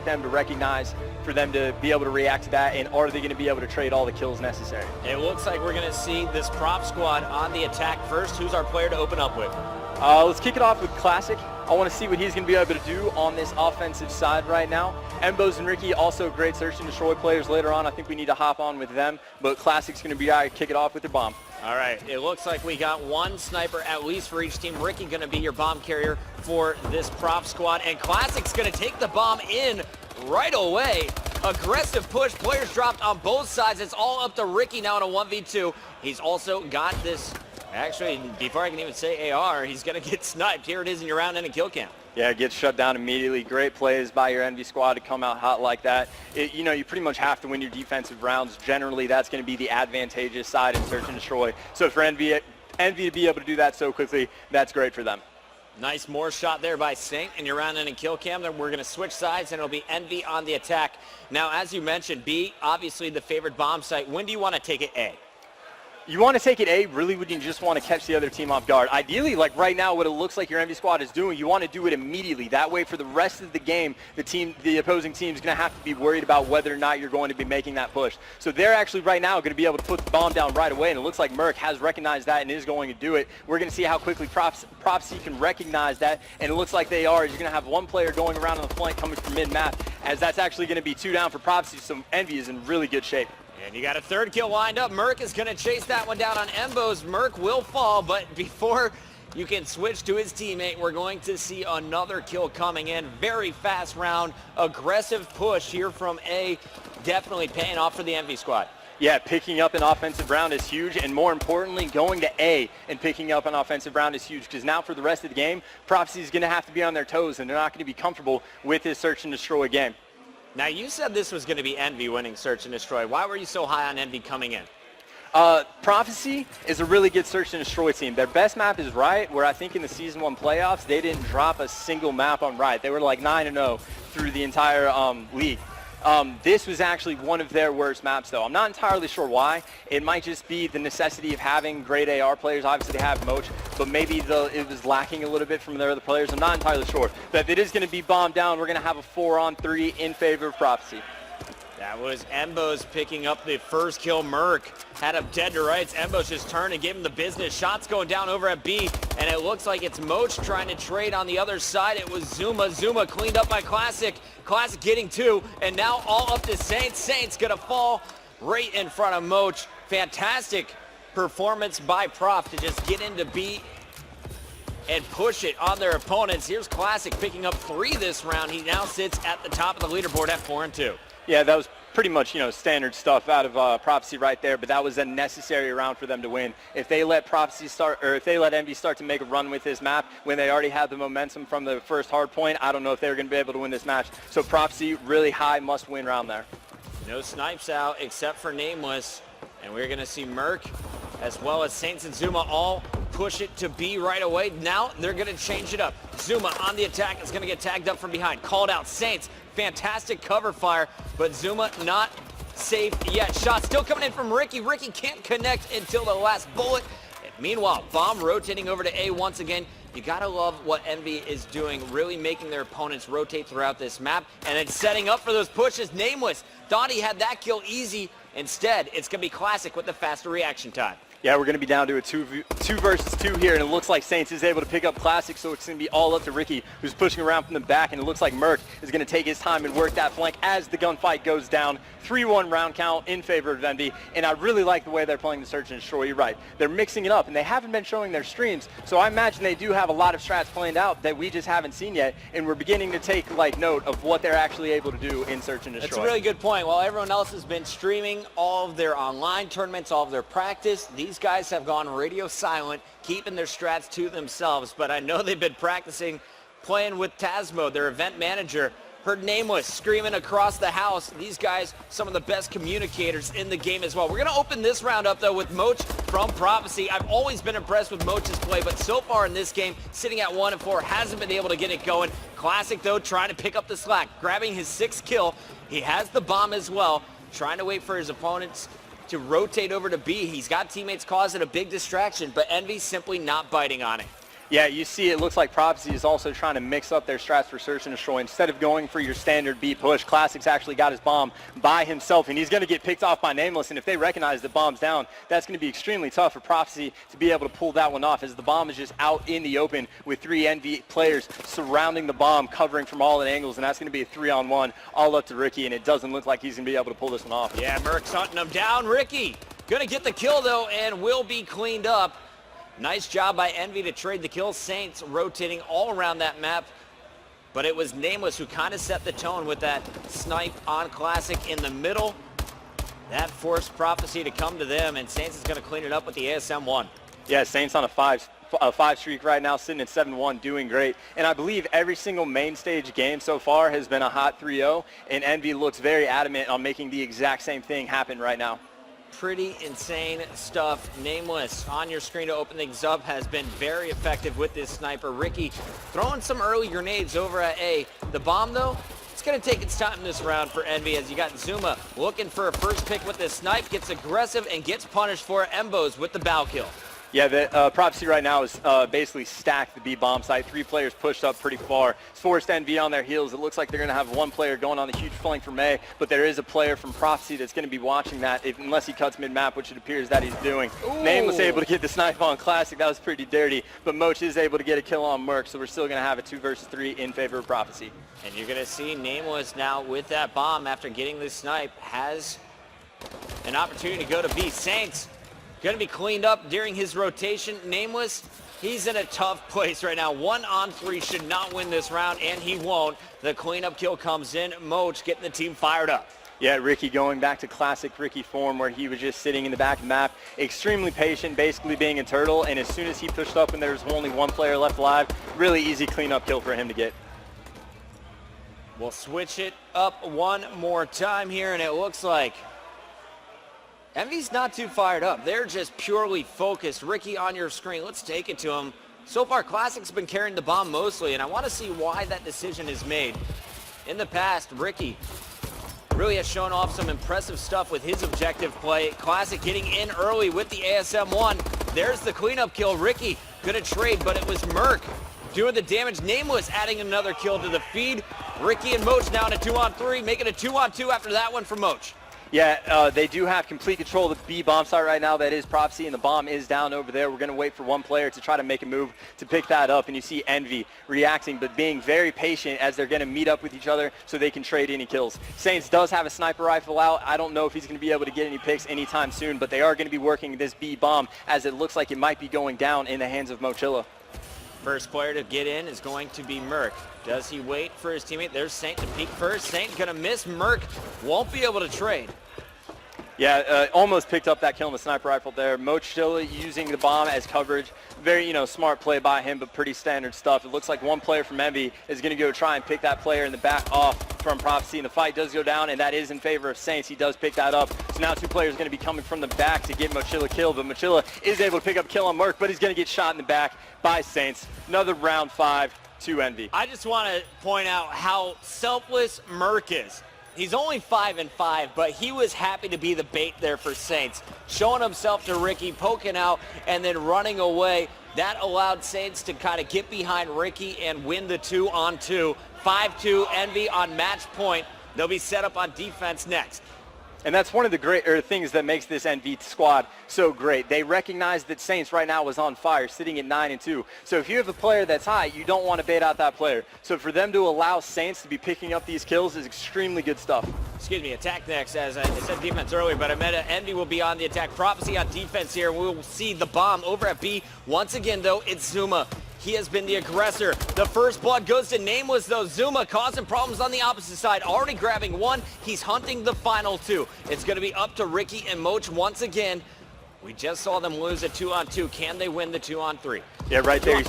them to recognize, for them to be able to react to that, and are they going to be able to trade all the kills necessary? It looks like we're going to see this prop squad on the attack first. Who's our player to open up with? Let's kick it off with Classic. I want to see what he's going to be able to do on this offensive side right now. Embos and Ricky, also great search and destroy players later on. I think we need to hop on with them, but Classic's going to be kick it off with their bomb. All right, it looks like we got one sniper at least for each team. Ricky going to be your bomb carrier for this prop squad, and Classic's going to take the bomb in right away. Aggressive push, players dropped on both sides. It's all up to Ricky now in a 1v2. He's also got this, actually, before I can even say AR, he's going to get sniped. Here it is in your round ending kill cam. Yeah, it gets shut down immediately. Great plays by your Envy squad to come out hot like that. You know, you pretty much have to win your defensive rounds. Generally, that's going to be the advantageous side in search and destroy. So for Envy to be able to do that so quickly, that's great for them. Nice more shot there by Saint in your round ending kill cam. Then we're going to switch sides, and it'll be Envy on the attack. Now, as you mentioned, B, obviously the favored bomb site. When do you want to take it A? You want to take it A really when you just want to catch the other team off guard. Ideally, like right now, what it looks like your Envy squad is doing, you want to do it immediately. That way, for the rest of the game, the opposing team is going to have to be worried about whether or not you're going to be making that push. So they're actually right now going to be able to put the bomb down right away, and it looks like Merc has recognized that and is going to do it. We're going to see how quickly Prophecy can recognize that, and it looks like they are. You're going to have one player going around on the flank coming from mid-map, as that's actually going to be 2 down for Prophecy, so Envy is in really good shape. And you got a third kill lined up. Merc is going to chase that one down on Embos. Merc will fall, but before you can switch to his teammate, we're going to see another kill coming in. Very fast round, aggressive push here from A. Definitely paying off for the Envy squad. Yeah, picking up an offensive round is huge, and more importantly, going to A and picking up an offensive round is huge, because now for the rest of the game, Prophecy is going to have to be on their toes, and they're not going to be comfortable with this search and destroy game. Now, you said this was going to be Envy winning search and destroy. Why were you so high on Envy coming in? Prophecy is a really good search and destroy team. Their best map is Riot, where I think in the Season 1 playoffs, they didn't drop a single map on Riot. They were like 9-0 through the entire league. This was actually one of their worst maps, though. I'm not entirely sure why. It might just be the necessity of having great AR players. Obviously, they have Moch, but maybe it was lacking a little bit from their other players. I'm not entirely sure. But if it is going to be bombed down, we're going to have a 4-on-3 in favor of Prophecy. That was Embos picking up the first kill. Merc had him dead to rights. Embos just turned and gave him the business. Shots going down over at B, and it looks like it's Moch trying to trade on the other side. It was Zuma. Zuma cleaned up by Classic. Classic getting 2, and now all up to Saints. Saints gonna fall right in front of Moch. Fantastic performance by Prof to just get into B and push it on their opponents. Here's Classic picking up 3 this round. He now sits at the top of the leaderboard at 4-2. Yeah, that was pretty much, standard stuff out of Prophecy right there, but that was a necessary round for them to win. If they let Prophecy start, or if they let Envy start to make a run with this map when they already had the momentum from the first hard point, I don't know if they were going to be able to win this match. So Prophecy, really high must-win round there. No snipes out except for Nameless, and we're going to see Merc as well as Saints and Zuma all push it to B right away. Now they're going to change it up. Zuma on the attack is going to get tagged up from behind. Called out. Saints, fantastic cover fire, but Zuma not safe yet. Shot still coming in from Ricky. Ricky can't connect until the last bullet. And meanwhile, bomb rotating over to A once again. You got to love what Envy is doing, really making their opponents rotate throughout this map, and then setting up for those pushes. Nameless thought he had that kill easy. Instead, it's going to be Classic with the faster reaction time. Yeah, we're going to be down to a 2 versus 2 here, and it looks like Saints is able to pick up Classic, so it's going to be all up to Ricky, who's pushing around from the back, and it looks like Merc is going to take his time and work that flank as the gunfight goes down. 3-1 round count in favor of Envy, and I really like the way they're playing the search and destroy. You're right. They're mixing it up, and they haven't been showing their streams, so I imagine they do have a lot of strats planned out that we just haven't seen yet, and we're beginning to take note of what they're actually able to do in search and destroy. That's a really good point. While everyone else has been streaming all of their online tournaments, all of their practice, these guys have gone radio silent, keeping their strats to themselves, but I know they've been practicing playing with Tasmo, their event manager. Heard Nameless screaming across the house. These guys, some of the best communicators in the game as well. We're going to open this round up, though, with Moch from Prophecy. I've always been impressed with Moch's play, but so far in this game, sitting at 1-4, hasn't been able to get it going. Classic, though, trying to pick up the slack, grabbing his 6th kill. He has the bomb as well, trying to wait for his opponents to rotate over to B. He's got teammates causing a big distraction, but Envy simply not biting on it. Yeah, you see it looks like Prophecy is also trying to mix up their strats for Search and Destroy. Instead of going for your standard B push, Classic's actually got his bomb by himself, and he's going to get picked off by Nameless, and if they recognize the bomb's down, that's going to be extremely tough for Prophecy to be able to pull that one off, as the bomb is just out in the open with 3 Envy players surrounding the bomb, covering from all the angles, and that's going to be a 3-on-1 all up to Ricky, and it doesn't look like he's going to be able to pull this one off. Yeah, Merc's hunting him down. Ricky going to get the kill, though, and will be cleaned up. Nice job by Envy to trade the kill. Saints rotating all around that map. But it was Nameless who kind of set the tone with that snipe on Classic in the middle. That forced Prophecy to come to them, and Saints is going to clean it up with the ASM-1. Yeah, Saints on a five streak right now, sitting at 7-1, doing great. And I believe every single main stage game so far has been a hot 3-0, and Envy looks very adamant on making the exact same thing happen right now. Pretty insane stuff. Nameless on your screen to open things up has been very effective with this sniper. Ricky throwing some early grenades over at A. The bomb, though, it's going to take its time this round for Envy, as you got Zuma looking for a first pick with this snipe, gets aggressive and gets punished for it. Embos with the bow kill. Yeah, the Prophecy right now is basically stacked the B bomb site. 3 players pushed up pretty far. It's forced Envy on their heels. It looks like they're going to have 1 player going on the huge flank from A, but there is a player from Prophecy that's going to be watching that unless he cuts mid-map, which it appears that he's doing. Ooh. Nameless able to get the snipe on Classic. That was pretty dirty, but Moch is able to get a kill on Merc, so we're still going to have a 2 versus 3 in favor of Prophecy. And you're going to see Nameless now with that bomb after getting this snipe has an opportunity to go to B. Saints going to be cleaned up during his rotation. Nameless, he's in a tough place right now. 1-on-3 should not win this round, and he won't. The cleanup kill comes in. Moch getting the team fired up. Yeah, Ricky going back to classic Ricky form, where he was just sitting in the back of the map, extremely patient, basically being a turtle, and as soon as he pushed up and there was only 1 player left alive, really easy cleanup kill for him to get. We'll switch it up one more time here, and it looks like Envy's not too fired up. They're just purely focused. Ricky on your screen. Let's take it to him. So far, Classic's been carrying the bomb mostly, and I want to see why that decision is made. In the past, Ricky really has shown off some impressive stuff with his objective play. Classic getting in early with the ASM-1. There's the cleanup kill. Ricky gonna trade, but it was Merc doing the damage. Nameless adding another kill to the feed. Ricky and Moch now in a 2-on-3, making a 2-on-2 after that one for Moch. Yeah, they do have complete control of the B bomb site right now. That is Prophecy, and the bomb is down over there. We're going to wait for 1 player to try to make a move to pick that up, and you see Envy reacting, but being very patient as they're going to meet up with each other so they can trade any kills. Saints does have a sniper rifle out. I don't know if he's going to be able to get any picks anytime soon, but they are going to be working this B bomb, as it looks like it might be going down in the hands of Mochilla. First player to get in is going to be Merc. Does he wait for his teammate? There's Saint to peek first. Saint gonna miss. Merc won't be able to trade. Yeah, almost picked up that kill in the sniper rifle there. Mochilla using the bomb as coverage. Very, smart play by him, but pretty standard stuff. It looks like 1 player from Envy is going to go try and pick that player in the back off from Prophecy, and the fight does go down, and that is in favor of Saints. He does pick that up. So now 2 players are going to be coming from the back to get Mochilla killed, but Mochilla is able to pick up a kill on Merc, but he's going to get shot in the back by Saints. Another round 5 to Envy. I just want to point out how selfless Merc is. He's only 5-5, but he was happy to be the bait there for Saints. Showing himself to Ricky, poking out, and then running away. That allowed Saints to kind of get behind Ricky and win the 2-on-2. 5-2, Envy on match point. They'll be set up on defense next. And that's one of the great things that makes this Envy squad so great. They recognize that Saints right now is on fire, sitting at 9-2. So if you have a player that's high, you don't want to bait out that player. So for them to allow Saints to be picking up these kills is extremely good stuff. Excuse me, attack next, as I said defense earlier, but I meant Envy will be on the attack. Prophecy on defense here. We'll see the bomb over at B. Once again, though, it's Zuma. He has been the aggressor. The first blood goes to Nameless, though. Zuma causing problems on the opposite side. Already grabbing 1. He's hunting the final 2. It's going to be up to Ricky and Moch once again. We just saw them lose a 2-on-2. Can they win the 2-on-3? Yeah, right there.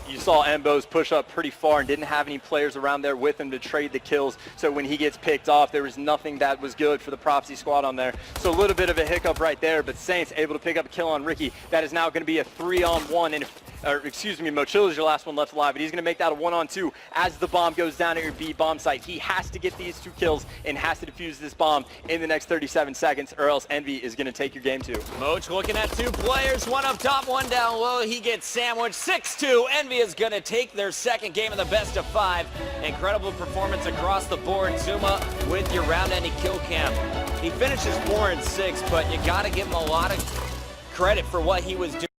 You saw Embos push up pretty far and didn't have any players around there with him to trade the kills. So when he gets picked off, there was nothing that was good for the Prophecy squad on there. So a little bit of a hiccup right there, but Saints able to pick up a kill on Ricky. That is now going to be a 3-on-1. And if or excuse me, Mochilla's your last one left alive, but he's going to make that a 1-on-2 as the bomb goes down at your B bomb site. He has to get these 2 kills and has to defuse this bomb in the next 37 seconds, or else Envy is going to take your game 2. Moch looking at 2 players, one up top, one down low. He gets sandwiched. 6-2. Envy is going to take their second game of the best of 5. Incredible performance across the board. Zuma with your round-ending kill cam. He finishes 4 and 6, but you got to give him a lot of credit for what he was doing.